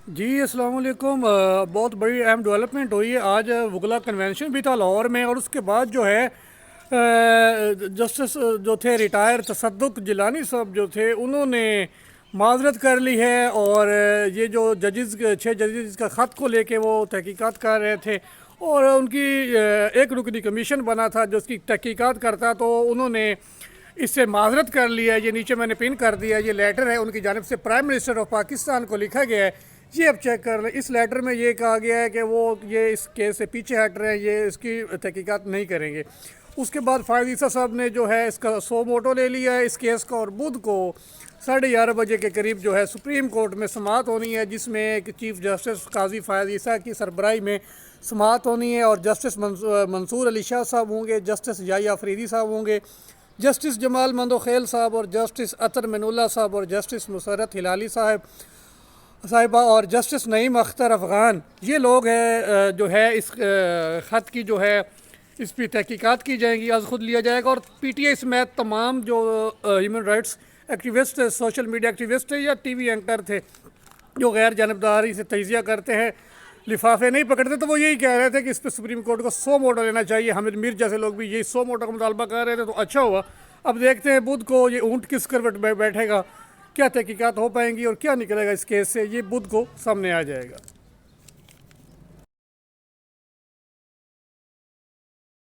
جی السلام علیکم۔ بہت بڑی اہم ڈیولپمنٹ ہوئی ہے آج۔ وکلا کنونشن بھی تھا لاہور میں، اور اس کے بعد جو ہے جسٹس جو تھے ریٹائر تصدق جیلانی صاحب جو تھے، انہوں نے معذرت کر لی ہے، اور یہ جو ججز 6 ججز کا خط کو لے کے وہ تحقیقات کر رہے تھے، اور ان کی ایک رکنی کمیشن بنا تھا جو اس کی تحقیقات کرتا، تو انہوں نے اس سے معذرت کر لیا ہے۔ یہ نیچے میں نے پن کر دیا، یہ لیٹر ہے ان کی جانب سے پرائم منسٹر آف پاکستان کو لکھا گیا ہے۔ یہ اب چیک کر لیں، اس لیٹر میں یہ کہا گیا ہے کہ وہ یہ اس کیس سے پیچھے ہٹ رہے ہیں، یہ اس کی تحقیقات نہیں کریں گے۔ اس کے بعد فائز عیسیٰ صاحب نے جو ہے اس کا سو موٹو لے لیا ہے اس کیس کا، اور بدھ کو 11:30 کے قریب جو ہے سپریم کورٹ میں سماعت ہونی ہے، جس میں ایک چیف جسٹس قاضی فائز عیسیٰ کی سربراہی میں سماعت ہونی ہے، اور جسٹس منصور علی شاہ صاحب ہوں گے، جسٹس یحییٰ فریدی صاحب ہوں گے، جسٹس جمال مندوخیل صاحب، اور جسٹس اطہر من اللہ صاحب، اور جسٹس مسرت ہلالی صاحبہ، اور جسٹس نعیم اختر افغان۔ یہ لوگ ہیں جو ہے اس خط کی جو ہے اس پہ تحقیقات کی جائیں گی، از خود لیا جائے گا، اور پی ٹی آئی سمیت تمام جو human rights activist, social media activist یا ٹی وی اینکر تھے جو غیر جانبداری سے تجزیہ کرتے ہیں، لفافے نہیں پکڑتے، تو وہ یہی کہہ رہے تھے کہ اس پہ سپریم کورٹ کو 100 موٹو لینا چاہیے۔ حامد میر جیسے لوگ بھی یہی 100 موٹو کا مطالبہ کر رہے تھے، تو اچھا ہوا۔ اب دیکھتے ہیں بدھ کو یہ اونٹ کس کروٹ میں بیٹھے گا، کیا تحقیقات ہو پائیں گی اور کیا نکلے گا اس کیس سے، یہ بدھ کو سامنے آ جائے گا۔